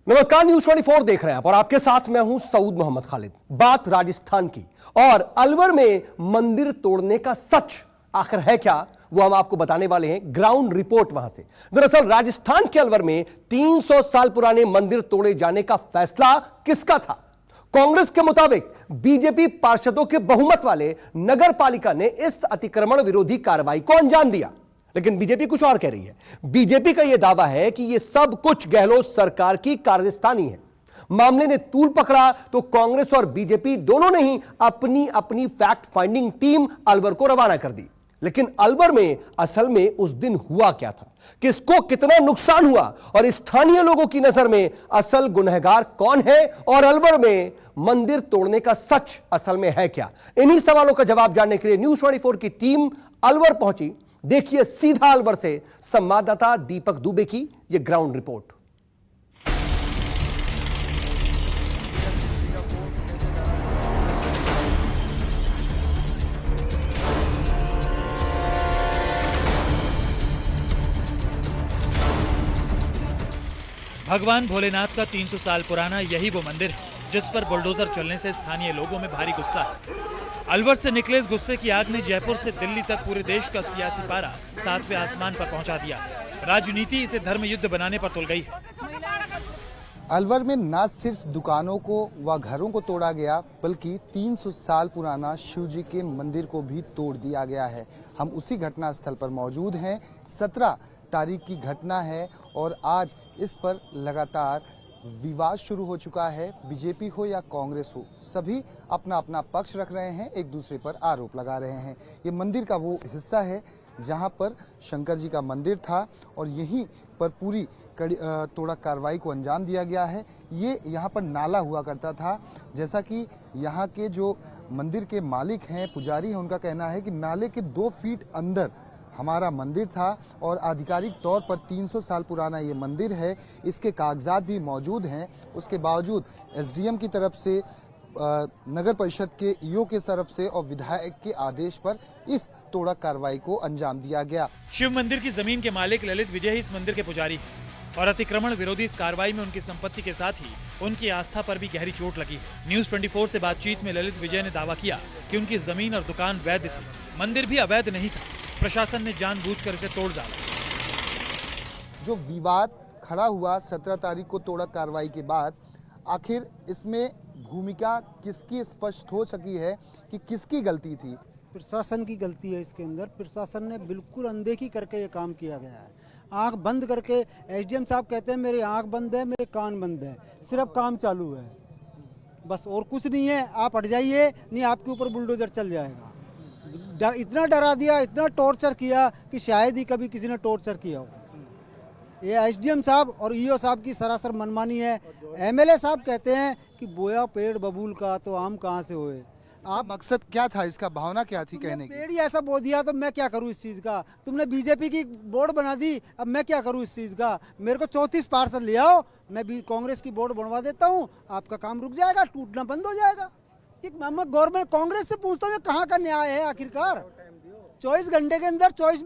नमस्कार, न्यूज 24 देख रहे हैं आप और आपके साथ मैं हूं सऊद मोहम्मद खालिद। बात राजस्थान की और अलवर में मंदिर तोड़ने का सच आखिर है क्या, वो हम आपको बताने वाले हैं। ग्राउंड रिपोर्ट वहां से। दरअसल राजस्थान के अलवर में 300 साल पुराने मंदिर तोड़े जाने का फैसला किसका था? कांग्रेस के मुताबिक बीजेपी पार्षदों के बहुमत वाले नगर पालिका ने इस अतिक्रमण विरोधी कार्रवाई को अंजाम दिया। लेकिन बीजेपी कुछ और कह रही है। बीजेपी का यह दावा है कि यह सब कुछ गहलोत सरकार की कारस्तानी है। मामले ने तूल पकड़ा तो कांग्रेस और बीजेपी दोनों ने ही अपनी अपनी फैक्ट फाइंडिंग टीम अलवर को रवाना कर दी। लेकिन अलवर में असल में उस दिन हुआ क्या था, किसको कितना नुकसान हुआ और स्थानीय लोगों की नजर में असल गुनहगार कौन है और अलवर में मंदिर तोड़ने का सच असल में है क्या? इन्हीं सवालों का जवाब जानने के लिए न्यूज 24 की टीम अलवर पहुंची। देखिए सीधा अलवर से संवाददाता दीपक दुबे की यह ग्राउंड रिपोर्ट। भगवान भोलेनाथ का 300 साल पुराना यही वो मंदिर है जिस पर बुलडोजर चलने से स्थानीय लोगों में भारी गुस्सा है। अलवर से निकले इस गुस्से की आग ने जयपुर से दिल्ली तक पूरे देश का सियासी पारा 7वें आसमान पर पहुंचा दिया। राजनीति इसे धर्म युद्ध बनाने पर तुल गई है। अलवर में न सिर्फ दुकानों को व घरों को तोड़ा गया, बल्कि 300 साल पुराना शिवजी के मंदिर को भी तोड़ दिया गया है। हम उसी घटना स्थल पर मौजूद हैं। 17 तारीख की घटना है और आज इस पर लगातार विवाद शुरू हो चुका है। बीजेपी हो या कांग्रेस हो, सभी अपना अपना पक्ष रख रहे हैं, एक दूसरे पर आरोप लगा रहे हैं। ये मंदिर का वो हिस्सा है जहां पर शंकर जी का मंदिर था और यहीं पर पूरी तोड़ा कार्रवाई को अंजाम दिया गया है। ये यहाँ पर नाला हुआ करता था। जैसा कि यहाँ के जो मंदिर के मालिक हैं, पुजारी हैं, उनका कहना है कि नाले के 2 फीट अंदर हमारा मंदिर था और आधिकारिक तौर पर 300 साल पुराना ये मंदिर है। इसके कागजात भी मौजूद हैं। उसके बावजूद एसडीएम की तरफ से, नगर परिषद के ईओ के तरफ से और विधायक के आदेश पर इस तोड़ा कार्रवाई को अंजाम दिया गया। शिव मंदिर की जमीन के मालिक ललित विजय ही इस मंदिर के पुजारी हैं और अतिक्रमण विरोधी इस कार्रवाई में उनकी संपत्ति के साथ ही उनकी आस्था पर भी गहरी चोट लगी है। न्यूज 24 से बातचीत में ललित विजय ने दावा किया कि उनकी जमीन और दुकान वैध थी, मंदिर भी अवैध नहीं था। प्रशासन ने जानबूझकर इसे तोड़ डाला। जो विवाद खड़ा हुआ 17 तारीख को तोड़ा कार्रवाई के बाद, आखिर इसमें भूमिका किसकी स्पष्ट हो सकी है कि किसकी गलती थी? प्रशासन की गलती है। इसके अंदर प्रशासन ने बिल्कुल अनदेखी करके ये काम किया गया है। आंख बंद करके एसडीएम साहब कहते हैं मेरी आंख बंद है, मेरे कान बंद है, सिर्फ काम चालू है, बस और कुछ नहीं है। आप हट जाइए, नहीं आपके ऊपर बुलडोजर चल जाएगा। इतना डरा दिया, इतना टॉर्चर किया कि शायद ही कभी किसी ने टॉर्चर किया हो। ये एसडीएम साहब और ईओ साहब की सरासर मनमानी है। एमएलए साहब कहते हैं कि बोया पेड़ बबूल का तो आम कहाँ से होए। आप मकसद क्या था इसका, भावना क्या थी कहने की? पेड़ ही ऐसा बो दिया तो मैं क्या करूं इस चीज का। तुमने बीजेपी की बोर्ड बना दी, अब मैं क्या करूं इस चीज का। मेरे को 34 पार्षद ले आओ, मैं भी कांग्रेस की बोर्ड बनवा देता हूं, आपका काम रुक जाएगा, टूटना बंद हो जाएगा। मैं गवर्नमेंट कांग्रेस से पूछता हूँ कहाँ का न्याय है आखिरकार। 24 घंटे के अंदर 34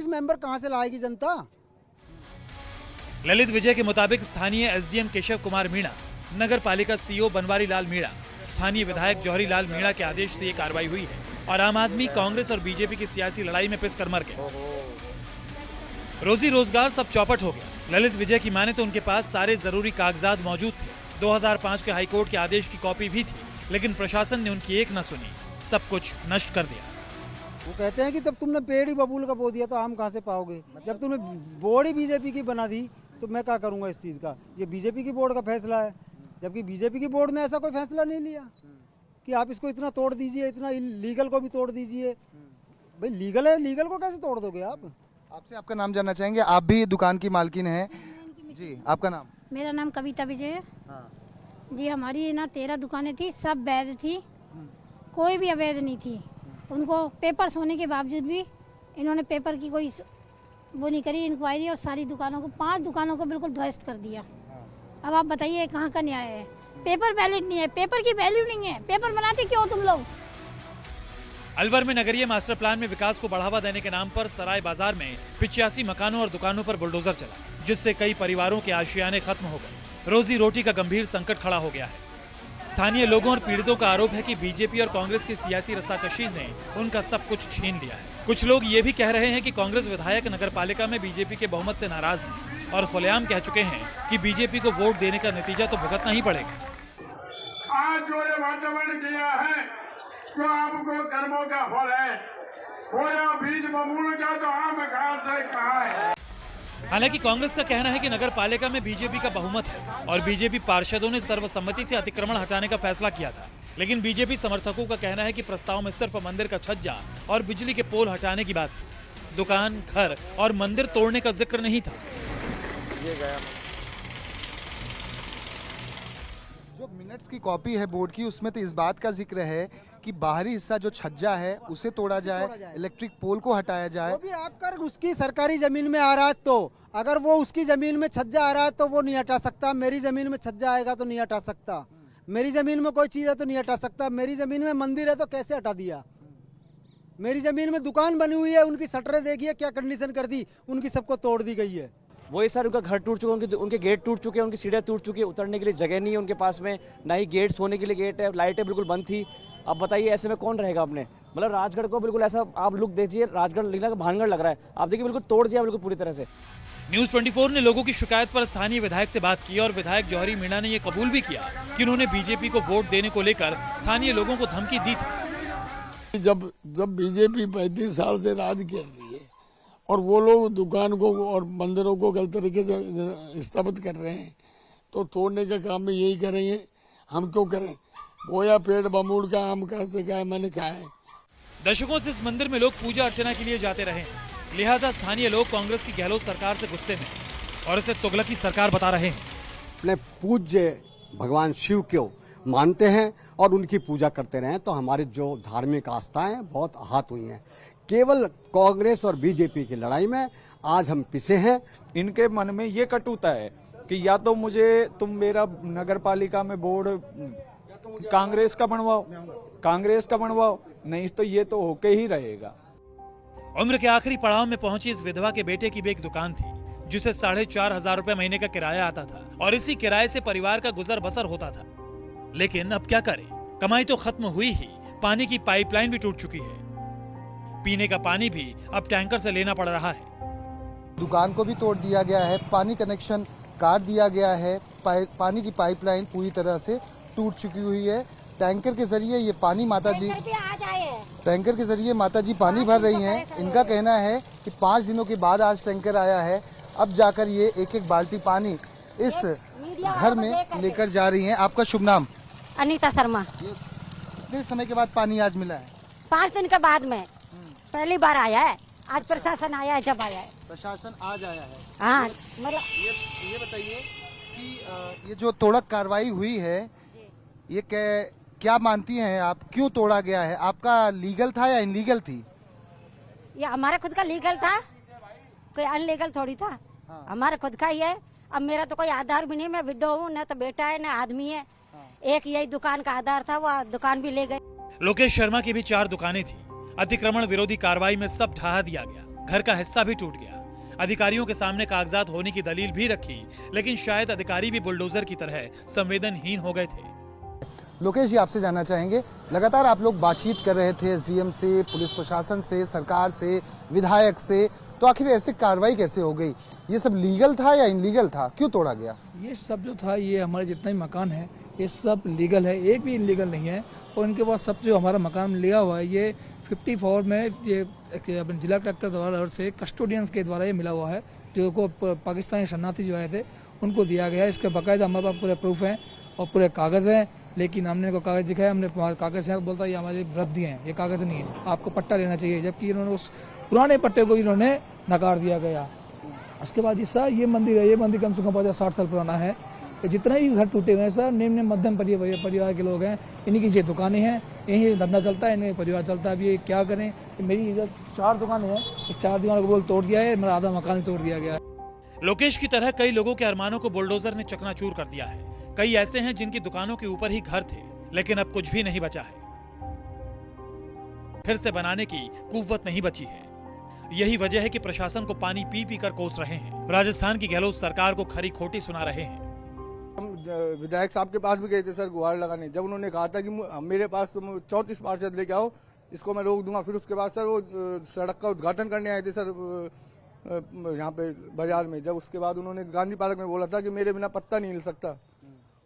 मेंबर कहाँ से लाएगी जनता? ललित विजय के मुताबिक स्थानीय एसडीएम केशव कुमार मीणा, नगर पालिका सीईओ बनवारी लाल मीणा, स्थानीय विधायक जौहरी लाल मीणा के आदेश से ये कार्रवाई हुई है और आम आदमी, कांग्रेस और बीजेपी की सियासी लड़ाई में पिस कर मर गए। रोजी रोजगार सब चौपट हो गया। ललित विजय की माने तो उनके पास सारे जरूरी कागजात मौजूद थे। 2005 के हाईकोर्ट के आदेश की कॉपी भी थी, लेकिन प्रशासन ने उनकी एक न सुनी, सब कुछ नष्ट कर दिया। वो कहते हैं कि जब तुमने पेड़ ही बबूल का बो दिया तो आम कहाँ से पाओगे। जब तुमने बोर्ड ही बीजेपी की बना दी तो मैं क्या करूंगा इस चीज का। ये बीजेपी की बोर्ड का फैसला है, जबकि बीजेपी की बोर्ड ने ऐसा कोई फैसला नहीं लिया कि आप इसको इतना तोड़ दीजिए, इतना लीगल को भी तोड़ दीजिए। भाई लीगल है, लीगल को कैसे तोड़ दोगे आप? आपसे आपका नाम जानना चाहेंगे। आप भी दुकान की मालकिन हैं जी, आपका नाम? मेरा नाम कविता विजय है। जी हमारी ना 13 दुकानें थी, सब वैध थी, कोई भी अवैध नहीं थी। उनको पेपर्स होने के बावजूद भी इन्होंने पेपर की कोई वो नहीं करी इंक्वायरी और सारी दुकानों को, 5 दुकानों को बिल्कुल ध्वस्त कर दिया। अब आप बताइए कहाँ का न्याय है? पेपर वैलिड नहीं है, पेपर की वैल्यू नहीं है, पेपर बनाते क्यों तुम लोग? अलवर में नगरीय मास्टर प्लान में विकास को बढ़ावा देने के नाम पर सराय बाजार में 85 मकानों और दुकानों पर बुलडोजर चला, जिससे कई परिवारों के आशियाने खत्म हो गए। रोजी रोटी का गंभीर संकट खड़ा हो गया है। स्थानीय लोगों और पीड़ितों का आरोप है कि बीजेपी और कांग्रेस की सियासी रस्साकशी ने उनका सब कुछ छीन लिया है। कुछ लोग ये भी कह रहे हैं कि कांग्रेस विधायक नगरपालिका में बीजेपी के बहुमत से नाराज हैं और खुलेआम कह चुके हैं कि बीजेपी को वोट देने का नतीजा तो भुगतना ही पड़ेगा। आज जो ये वातावरण किया है, जो आपको कर्मों का फल है, खोया बीज बबूल का तो आम घास से खाए। हालांकि कांग्रेस का कहना है कि नगर पालिका में बीजेपी का बहुमत है और बीजेपी पार्षदों ने सर्वसम्मति से अतिक्रमण हटाने का फैसला किया था। लेकिन बीजेपी समर्थकों का कहना है कि प्रस्ताव में सिर्फ मंदिर का छज्जा और बिजली के पोल हटाने की बात थी। दुकान, घर और मंदिर तोड़ने का जिक्र नहीं था। जो मिनट्स की कॉपी है बोर्ड की, उसमें तो इस बात का जिक्र है कि बाहरी हिस्सा जो छज्जा है उसे तोड़ा जाए, इलेक्ट्रिक पोल को हटाया जाए। वो भी आप कर उसकी सरकारी जमीन में आ रहा है, तो अगर वो उसकी जमीन में छज्जा आ रहा है तो वो नहीं हटा सकता। मेरी जमीन में छज्जा आएगा तो नहीं हटा सकता। मेरी जमीन में कोई चीज है तो नहीं हटा सकता। मेरी जमीन में मंदिर है तो कैसे हटा दिया। मेरी जमीन में दुकान बनी हुई है, उनकी शटरें देखिए क्या कंडीशन कर दी, उनकी सबको तोड़ दी गई है। वही सर, उनका घर टूट चुका, उनके गेट टूट चुके हैं, उनकी सीढ़ियाँ टूट चुकी है, उतरने के लिए जगह नहीं है उनके पास में, ना ही गेट, सोने के लिए गेट है, लाइटें बिल्कुल बंद थी। अब बताइए ऐसे में कौन रहेगा अपने, मतलब राजगढ़ को बिल्कुल ऐसा आप लुक देखिए, राजगढ़ लिखना का भानगढ़ लग रहा है। आप देखिए बिल्कुल तोड़ दिया बिल्कुल पूरी तरह से। न्यूज 24 ने लोगों की शिकायत पर स्थानीय विधायक से बात की और विधायक जौहरी मीणा ने यह कबूल भी किया कि उन्होंने बीजेपी को वोट देने को लेकर स्थानीय लोगों को धमकी दी थी। जब बीजेपी 35 साल से राज कर रही है और वो लोग दुकान को और मंदिरों को गलत तरीके से स्थापित कर रहे हैं, तो तोड़ने का काम में यही करेंगे। हम क्यों करें? बोया पेड़ बमूड़ का आम खा से खाए, मैंने खाया है। दशकों से इस मंदिर में लोग पूजा अर्चना के लिए जाते रहे, लिहाजा स्थानीय लोग कांग्रेस की गहलोत सरकार से गुस्से में और इसे तुगलकी सरकार बता रहे हैं। अपने पूज्य भगवान शिव को मानते हैं और उनकी पूजा करते रहे, तो हमारी जो धार्मिक आस्थाएं बहुत आहत हुई हैं। केवल कांग्रेस और बीजेपी की लड़ाई में आज हम पिसे हैं। इनके मन में ये कटुता है कि या तो तुम मेरा नगर पालिका में बोर्ड कांग्रेस का बनवाओ, नहीं तो ये तो होके ही रहेगा। उम्र के आखिरी पड़ाव में पहुंची इस विधवा के बेटे की भी एक दुकान थी जिसे 4,500 रुपए महीने का किराया आता था और इसी किराए से परिवार का गुजर बसर होता था। लेकिन अब क्या करें, कमाई तो खत्म हुई ही, पानी की पाइपलाइन भी टूट चुकी है। पीने का पानी भी अब टैंकर से लेना पड़ रहा है। दुकान को भी तोड़ दिया गया है, पानी कनेक्शन काट दिया गया है, पानी की पाइपलाइन पूरी तरह से टूट चुकी हुई है। टैंकर के जरिए ये पानी टैंकर के जरिए माताजी पानी भर रही हैं। इनका कहना है कि 5 दिनों के बाद आज टैंकर आया है, अब जाकर ये एक एक बाल्टी पानी इस घर में लेकर जा रही हैं। आपका शुभ नाम? अनीता शर्मा। कितने समय के बाद पानी आज मिला है? 5 दिन के बाद में पहली बार आया है। आज प्रशासन आया है, जब आया है प्रशासन आज आया है। हाँ, मतलब ये बताइए कि ये जो तोड़क कार्रवाई हुई है, ये क्या मानती हैं आप, क्यों तोड़ा गया है? आपका लीगल था या इनलीगल थी? ये हमारा खुद का लीगल था, कोई अनलीगल थोड़ी था। हाँ। हमारा खुद का ही है। अब मेरा तो कोई आधार भी नहीं, मैं विडो हूँ, न तो बेटा है न आदमी है। हाँ। एक यही दुकान का आधार था, वो दुकान भी ले गए। लोकेश शर्मा की भी 4 दुकानें थी। अतिक्रमण विरोधी कार्रवाई में सब ढहा दिया गया, घर का हिस्सा भी टूट गया। अधिकारियों के सामने कागजात होने की दलील भी रखी, लेकिन शायद अधिकारी भी बुलडोजर की तरह संवेदनहीन हो गए थे। लोकेश जी, आपसे जानना चाहेंगे, लगातार आप लोग बातचीत कर रहे थे एसडीएम से, पुलिस प्रशासन से, सरकार से, विधायक से, तो आखिर ऐसी कार्रवाई कैसे हो गई? ये सब लीगल था या इनलीगल था? क्यों तोड़ा गया? ये सब जो था, ये हमारे जितने भी मकान है ये सब लीगल है, एक भी इनलीगल नहीं है। और इनके पास सब जो हमारा मकान लिया हुआ है, ये 54 में ये अपने जिला कलेक्टर द्वारा से कस्टोडियंस के द्वारा ये मिला हुआ है, जो को पाकिस्तानी शरणार्थी जो आए थे उनको दिया गया है। इसके बाकायदा हमारे पास पूरे प्रूफ हैं और पूरे कागज़ हैं, लेकिन हमने को कागज़ दिखाया, हमने कागज़ है, बोलता ये हमारे रद्दी हैं, ये कागज़ नहीं है, आपको पट्टा लेना चाहिए, जबकि इन्होंने उस पुराने पट्टे को इन्होंने नकार दिया गया। उसके बाद ये मंदिर है, ये मंदिर कम से कम 50-60 साल पुराना है। जितने भी घर टूटे हुए हैं सब निम्न मध्यम परिवार के लोग हैं, इन्हीं की ये दुकानें हैं, यही धंधा चलता है, इन्हें परिवार चलता है। अब ये क्या करें, मेरी इधर 4 दुकानें हैं, 4 दीवारों को बोल तोड़ दिया है, मेरा आधा मकान तोड़ दिया गया है। लोकेश की तरह कई लोगों के अरमानों को बुलडोजर ने चकनाचूर कर दिया है। कई ऐसे हैं जिनकी दुकानों के ऊपर ही घर थे, लेकिन अब कुछ भी नहीं बचा है, फिर से बनाने की कुव्वत नहीं बची है। यही वजह है कि प्रशासन को पानी पी पी कर कोस रहे हैं, राजस्थान की गहलोत सरकार को खरी खोटी सुना रहे हैं। हम विधायक साहब के पास भी गए थे सर गुहार लगाने, जब उन्होंने कहा था कि मेरे पास तुम 34 पार्षद लेके आओ, इसको मैं रोक दूंगा। फिर उसके बाद सर वो सड़क का उद्घाटन करने आए थे सर यहाँ पे बाजार में, जब उसके बाद उन्होंने गांधी पार्क में बोला था कि मेरे बिना पत्ता नहीं हिल सकता,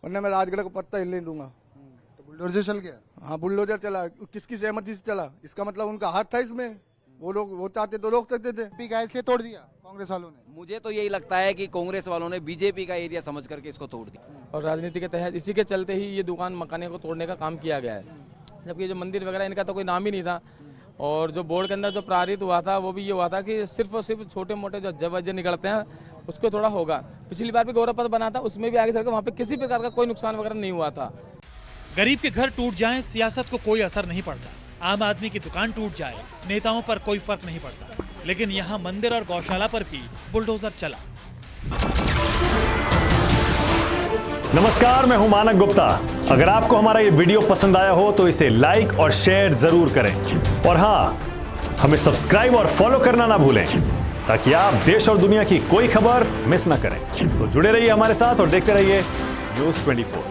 वरना मैं राजगढ़ को पत्ता हिलने दूंगा। तो बुलडोजर चल गया? हाँ बुलडोजर चला, किसकी सहमति से चला, इसका मतलब उनका हाथ था इसमें, वो लोग वो चाहते तो रोक सकते थे। बीजेपी का इसलिए तोड़ दिया कांग्रेस वालों ने? मुझे तो यही लगता है कि कांग्रेस वालों ने बीजेपी का एरिया समझ करके इसको तोड़ दिया, और राजनीति के तहत इसी के चलते ही ये दुकान मकाने को तोड़ने का काम किया गया है। जबकि जो मंदिर वगैरह इनका तो कोई नाम ही नहीं था, और जो बोर्ड के अंदर जो प्रारित हुआ था वो भी ये हुआ था कि सिर्फ और सिर्फ छोटे मोटे जो जब निकलते हैं उसको थोड़ा होगा। पिछली बार भी गौरव पथ बना था, उसमें भी आगे चलकर वहाँ पे किसी प्रकार का कोई नुकसान वगैरह नहीं हुआ था। गरीब के घर टूट जाएं, सियासत को कोई असर नहीं पड़ता। आम आदमी की दुकान टूट जाए, नेताओं पर कोई फर्क नहीं पड़ता। लेकिन यहाँ मंदिर और गौशाला पर भी बुलडोजर चला। नमस्कार, मैं हूं मानक गुप्ता। अगर आपको हमारा ये वीडियो पसंद आया हो तो इसे लाइक और शेयर जरूर करें, और हां, हमें सब्सक्राइब और फॉलो करना ना भूलें ताकि आप देश और दुनिया की कोई खबर मिस ना करें। तो जुड़े रहिए हमारे साथ और देखते रहिए न्यूज़ 24।